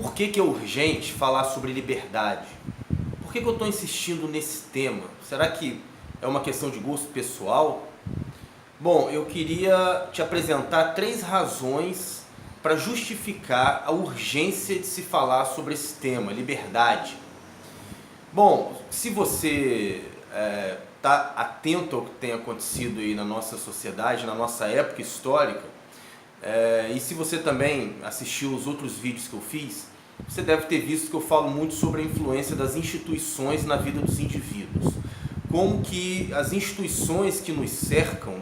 Por que é urgente falar sobre liberdade? Por que eu estou insistindo nesse tema? Será que é uma questão de gosto pessoal? Bom, eu queria te apresentar 3 razões para justificar a urgência de se falar sobre esse tema, liberdade. Bom, se você está atento ao que tem acontecido aí na nossa sociedade, na nossa época histórica, e se você também assistiu os outros vídeos que eu fiz, você deve ter visto que eu falo muito sobre a influência das instituições na vida dos indivíduos. Como que as instituições que nos cercam,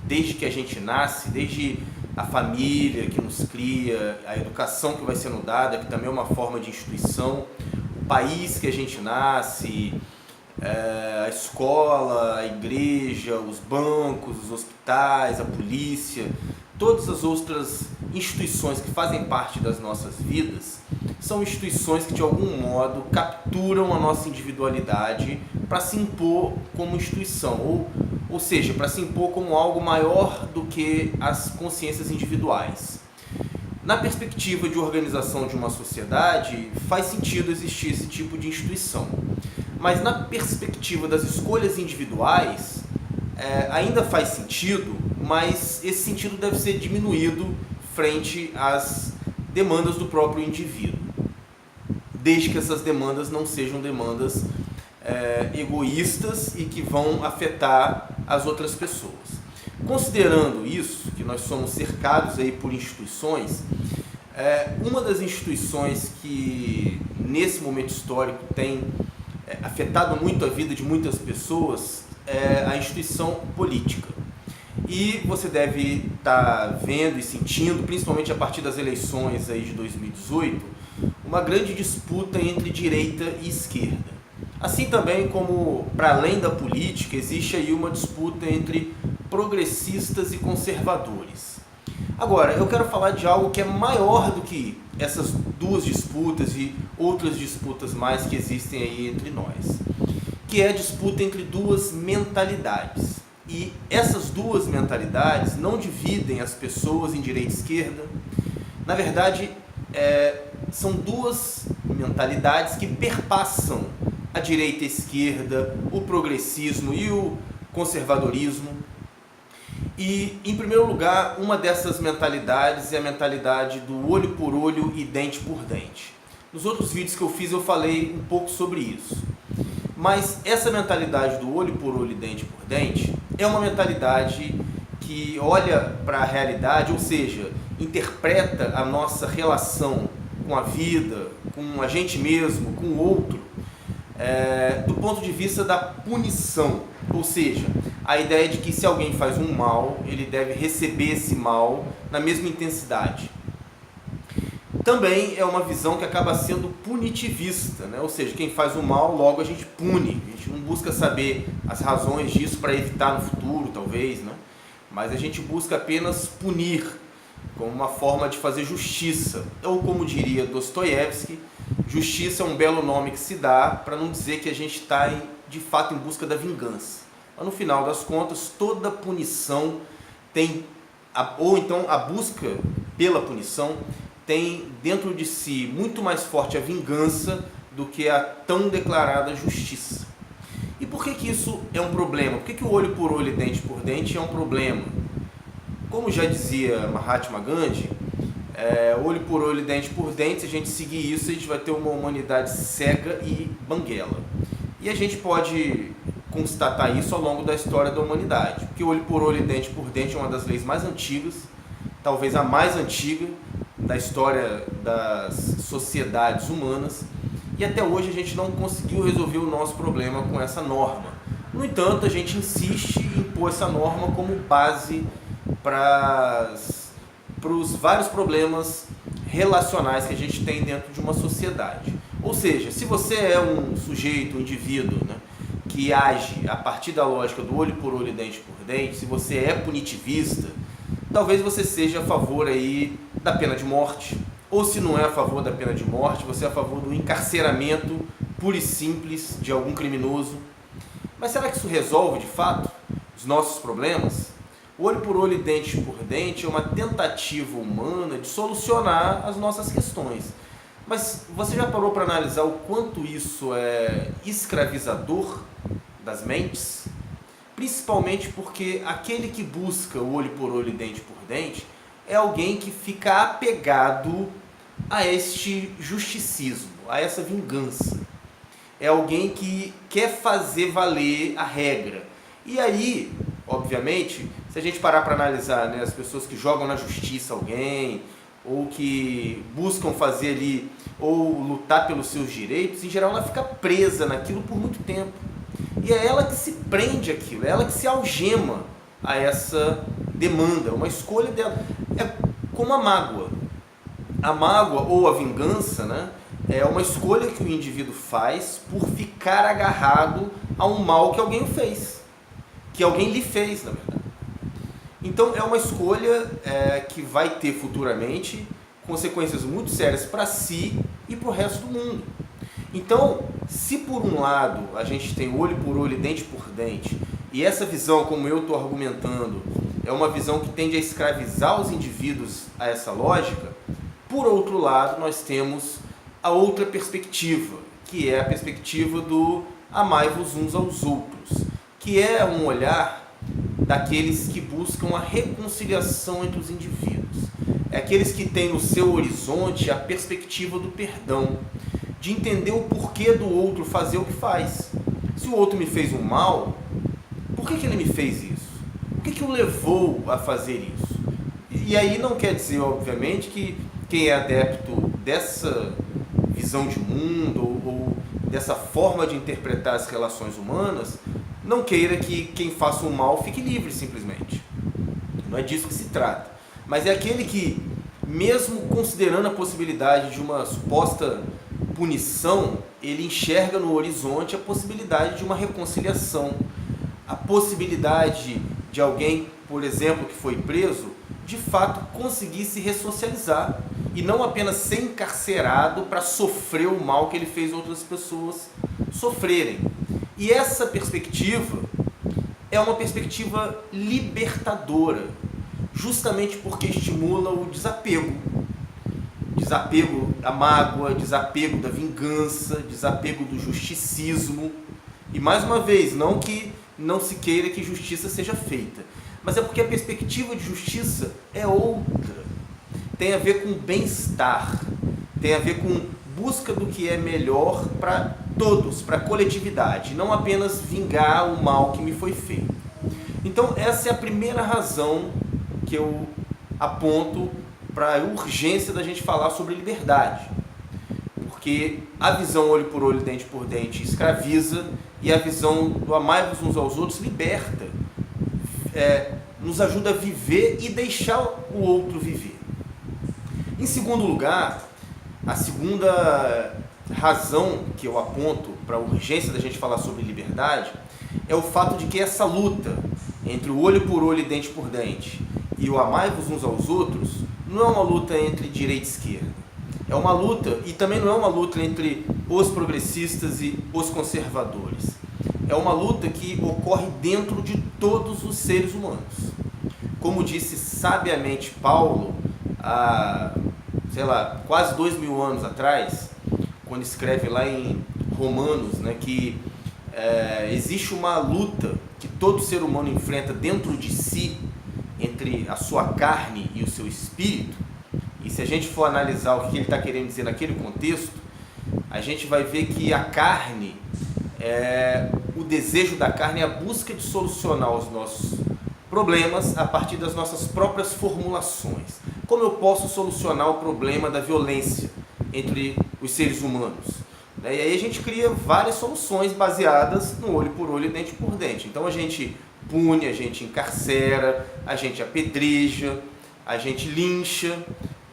desde que a gente nasce, desde a família que nos cria, a educação que vai sendo dada, que também é uma forma de instituição, o país que a gente nasce, a escola, a igreja, os bancos, os hospitais, a polícia, todas as outras instituições que fazem parte das nossas vidas, são instituições que de algum modo capturam a nossa individualidade para se impor como instituição, ou seja, para se impor como algo maior do que as consciências individuais. Na perspectiva de organização de uma sociedade, faz sentido existir esse tipo de instituição. Mas na perspectiva das escolhas individuais, ainda faz sentido, mas esse sentido deve ser diminuído frente às demandas do próprio indivíduo, desde que essas demandas não sejam demandas egoístas e que vão afetar as outras pessoas. Considerando isso, que nós somos cercados aí por instituições, uma das instituições que nesse momento histórico tem afetado muito a vida de muitas pessoas é a instituição política. E você deve estar vendo e sentindo, principalmente a partir das eleições aí de 2018, uma grande disputa entre direita e esquerda. Assim também como, para além da política, existe aí uma disputa entre progressistas e conservadores. Agora, eu quero falar de algo que é maior do que essas duas disputas e outras disputas mais que existem aí entre nós, que é a disputa entre duas mentalidades. E essas duas mentalidades não dividem as pessoas em direita e esquerda. Na verdade, são duas mentalidades que perpassam a direita e a esquerda, o progressismo e o conservadorismo. E, em primeiro lugar, uma dessas mentalidades é a mentalidade do olho por olho e dente por dente. Nos outros vídeos que eu fiz eu falei um pouco sobre isso. Mas essa mentalidade do olho por olho e dente por dente é uma mentalidade que olha para a realidade, ou seja, interpreta a nossa relação com a vida, com a gente mesmo, com o outro, do ponto de vista da punição. Ou seja, a ideia de que se alguém faz um mal, ele deve receber esse mal na mesma intensidade. Também é uma visão que acaba sendo punitivista, né? Ou seja, quem faz o mal, logo a gente pune. A gente não busca saber as razões disso para evitar no futuro, talvez, né? Mas a gente busca apenas punir, como uma forma de fazer justiça. Ou como diria Dostoiévski, justiça é um belo nome que se dá para não dizer que a gente está de fato em busca da vingança. Mas no final das contas, toda punição tem, ou então a busca pela punição, tem dentro de si muito mais forte a vingança do que a tão declarada justiça. E por que isso é um problema? Por que o olho por olho e dente por dente é um problema? Como já dizia Mahatma Gandhi, olho por olho e dente por dente, se a gente seguir isso, a gente vai ter uma humanidade cega e banguela. E a gente pode constatar isso ao longo da história da humanidade, porque olho por olho e dente por dente é uma das leis mais antigas, talvez a mais antiga da história das sociedades humanas, e até hoje a gente não conseguiu resolver o nosso problema com essa norma. No entanto, a gente insiste em pôr essa norma como base para os vários problemas relacionais que a gente tem dentro de uma sociedade. Ou seja, se você é um sujeito, um indivíduo, né, que age a partir da lógica do olho por olho e dente por dente, se você é punitivista, talvez você seja a favor aí da pena de morte, ou se não é a favor da pena de morte, você é a favor do encarceramento puro e simples de algum criminoso. Mas será que isso resolve de fato os nossos problemas? Olho por olho e dente por dente é uma tentativa humana de solucionar as nossas questões. Mas você já parou para analisar o quanto isso é escravizador das mentes? Principalmente porque aquele que busca o olho por olho e dente por dente é alguém que fica apegado a este justicismo, a essa vingança. É alguém que quer fazer valer a regra. E aí, obviamente, se a gente parar para analisar, né, as pessoas que jogam na justiça alguém, ou que buscam fazer ali, ou lutar pelos seus direitos, em geral ela fica presa naquilo por muito tempo. E é ela que se prende àquilo, é ela que se algema a essa demanda, uma escolha dela. É como a mágoa. A mágoa ou a vingança, né, é uma escolha que o indivíduo faz por ficar agarrado a um mal que alguém fez, que alguém lhe fez, na verdade. Então é uma escolha que vai ter futuramente consequências muito sérias para si e para o resto do mundo. Então, se por um lado a gente tem olho por olho e dente por dente, e essa visão, como eu estou argumentando, é uma visão que tende a escravizar os indivíduos a essa lógica, por outro lado nós temos a outra perspectiva, que é a perspectiva do amai-vos uns aos outros, que é um olhar daqueles que buscam a reconciliação entre os indivíduos. É aqueles que têm no seu horizonte a perspectiva do perdão, de entender o porquê do outro fazer o que faz. Se o outro me fez um mal, por que ele me fez isso? O que o levou a fazer isso? E aí não quer dizer, obviamente, que quem é adepto dessa visão de mundo ou dessa forma de interpretar as relações humanas não queira que quem faça um mal fique livre, simplesmente. Não é disso que se trata. Mas é aquele que, mesmo considerando a possibilidade de uma suposta punição, ele enxerga no horizonte a possibilidade de uma reconciliação, a possibilidade de alguém, por exemplo, que foi preso, de fato conseguir se ressocializar e não apenas ser encarcerado para sofrer o mal que ele fez outras pessoas sofrerem. E essa perspectiva é uma perspectiva libertadora, justamente porque estimula o desapego. Desapego da mágoa, desapego da vingança, desapego do justicismo. E mais uma vez, não que não se queira que justiça seja feita, mas é porque a perspectiva de justiça é outra. Tem a ver com bem-estar, tem a ver com busca do que é melhor para todos, para a coletividade, não apenas vingar o mal que me foi feito. Então essa é a primeira razão que eu aponto para a urgência da gente falar sobre liberdade. Porque a visão olho por olho, dente por dente escraviza, e a visão do amai-vos uns aos outros liberta, nos ajuda a viver e deixar o outro viver. Em segundo lugar, a segunda razão que eu aponto para a urgência da gente falar sobre liberdade é o fato de que essa luta entre o olho por olho e dente por dente e o amai-vos uns aos outros não é uma luta entre direita e esquerda. É uma luta, e também não é uma luta entre os progressistas e os conservadores. É uma luta que ocorre dentro de todos os seres humanos. Como disse sabiamente Paulo, há, quase 2000 anos atrás, quando escreve lá em Romanos, né, que existe uma luta que todo ser humano enfrenta dentro de si, entre a sua carne e o seu espírito. E se a gente for analisar o que ele está querendo dizer naquele contexto, a gente vai ver que a carne, o desejo da carne é a busca de solucionar os nossos problemas a partir das nossas próprias formulações. Como eu posso solucionar o problema da violência entre os seres humanos? E aí a gente cria várias soluções baseadas no olho por olho e dente por dente. Então a gente pune, a gente encarcera, a gente apedreja, a gente lincha,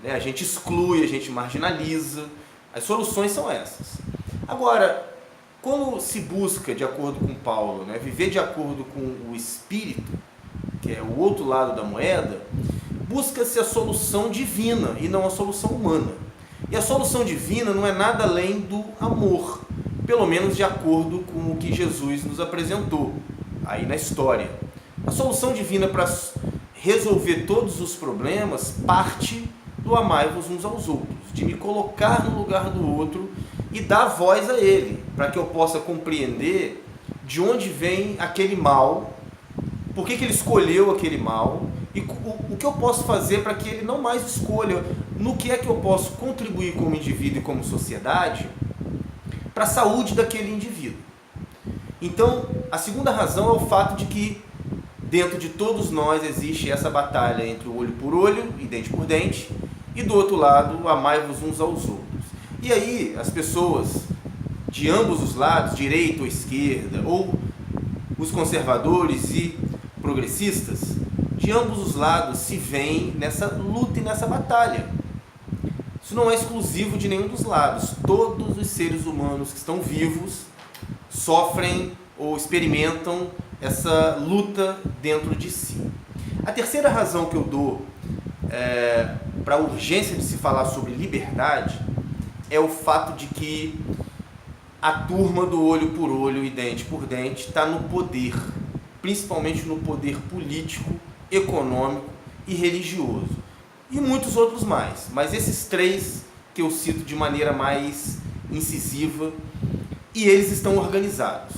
né? A gente exclui, a gente marginaliza. As soluções são essas. Agora, quando se busca, de acordo com Paulo, né, viver de acordo com o espírito, que é o outro lado da moeda, busca-se a solução divina e não a solução humana. E a solução divina não é nada além do amor, pelo menos de acordo com o que Jesus nos apresentou aí na história. A solução divina para resolver todos os problemas parte do amai-vos uns aos outros, de me colocar no lugar do outro e dar voz a ele, para que eu possa compreender de onde vem aquele mal, por que ele escolheu aquele mal e o que eu posso fazer para que ele não mais escolha, no que é que eu posso contribuir como indivíduo e como sociedade para a saúde daquele indivíduo. Então, a segunda razão é o fato de que dentro de todos nós existe essa batalha entre o olho por olho e dente por dente, e do outro lado, amai-vos uns aos outros. E aí, as pessoas de ambos os lados, direita ou esquerda, ou os conservadores e progressistas, de ambos os lados se veem nessa luta e nessa batalha. Isso não é exclusivo de nenhum dos lados. Todos os seres humanos que estão vivos sofrem ou experimentam essa luta dentro de si. A terceira razão que eu dou para a urgência de se falar sobre liberdade é o fato de que a turma do olho por olho e dente por dente está no poder, principalmente no poder político, econômico e religioso. E muitos outros mais, mas esses três que eu cito de maneira mais incisiva, e eles estão organizados.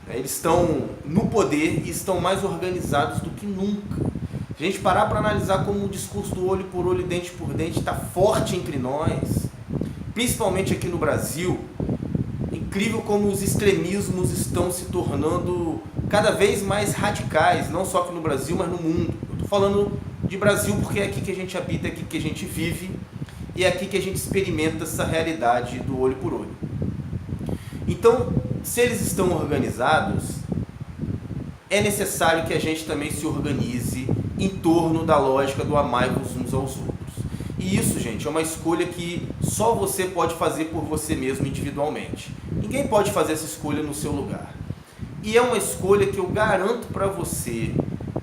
Eles estão no poder e estão mais organizados do que nunca. Se a gente parar para analisar como o discurso do olho por olho e dente por dente está forte entre nós, principalmente aqui no Brasil, incrível como os extremismos estão se tornando cada vez mais radicais, não só aqui no Brasil, mas no mundo. Eu estou falando de Brasil porque é aqui que a gente habita, é aqui que a gente vive e é aqui que a gente experimenta essa realidade do olho por olho. Então, se eles estão organizados, é necessário que a gente também se organize em torno da lógica do amai-vos uns aos outros. E isso, gente, é uma escolha que só você pode fazer por você mesmo individualmente. Ninguém pode fazer essa escolha no seu lugar. E é uma escolha que eu garanto para você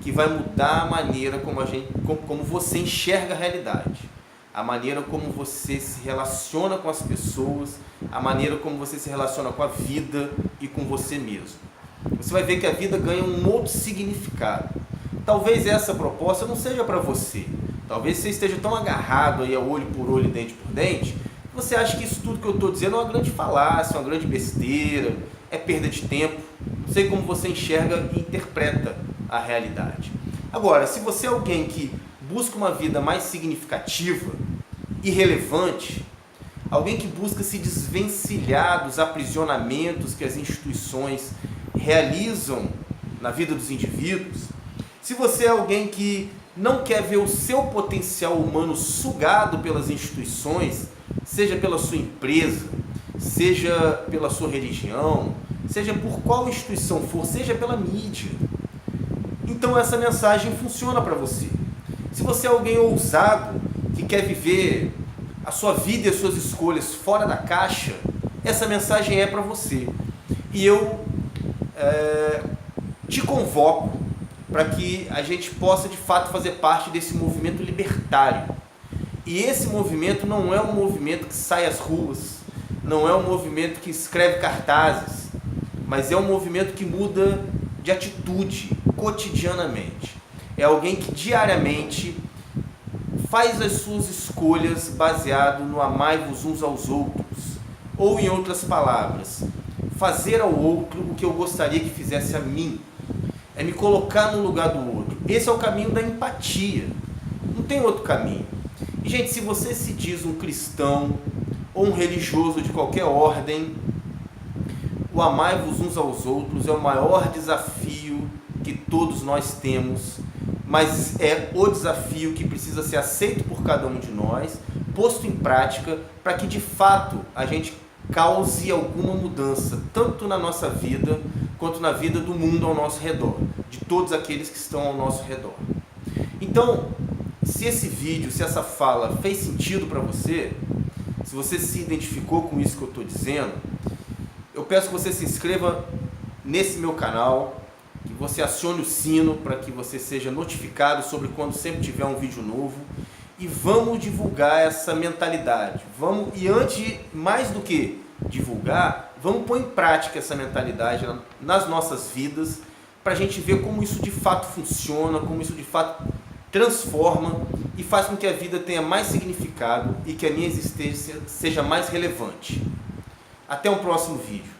que vai mudar a maneira como você enxerga a realidade, a maneira como você se relaciona com as pessoas, a maneira como você se relaciona com a vida e com você mesmo. Você vai ver que a vida ganha um outro significado. Talvez essa proposta não seja para você. Talvez você esteja tão agarrado aí a olho por olho e dente por dente, que você acha que isso tudo que eu estou dizendo é uma grande falácia, uma grande besteira, é perda de tempo. Não sei como você enxerga e interpreta a realidade. Agora, se você é alguém que busca uma vida mais significativa e relevante, alguém que busca se desvencilhar dos aprisionamentos que as instituições realizam na vida dos indivíduos, se você é alguém que não quer ver o seu potencial humano sugado pelas instituições, seja pela sua empresa, seja pela sua religião, seja por qual instituição for, seja pela mídia, então essa mensagem funciona para você. Se você é alguém ousado, que quer viver a sua vida e as suas escolhas fora da caixa, essa mensagem é para você. E eu te convoco para que a gente possa de fato fazer parte desse movimento libertário. E esse movimento não é um movimento que sai às ruas, não é um movimento que escreve cartazes, mas é um movimento que muda de atitude cotidianamente. É alguém que diariamente faz as suas escolhas baseado no amai-vos uns aos outros. Ou, em outras palavras, fazer ao outro o que eu gostaria que fizesse a mim. É me colocar no lugar do outro. Esse é o caminho da empatia. Não tem outro caminho. E, gente, se você se diz um cristão ou um religioso de qualquer ordem, o amai-vos uns aos outros é o maior desafio que todos nós temos, mas é o desafio que precisa ser aceito por cada um de nós, posto em prática, para que de fato a gente cause alguma mudança, tanto na nossa vida, quanto na vida do mundo ao nosso redor, de todos aqueles que estão ao nosso redor. Então, se esse vídeo, se essa fala fez sentido para você, se você se identificou com isso que eu estou dizendo, eu peço que você se inscreva nesse meu canal, que você acione o sino para que você seja notificado sobre quando sempre tiver um vídeo novo, e vamos divulgar essa mentalidade. E antes, mais do que divulgar, vamos pôr em prática essa mentalidade nas nossas vidas, para a gente ver como isso de fato funciona, como isso de fato transforma e faz com que a vida tenha mais significado e que a minha existência seja mais relevante. Até o próximo vídeo.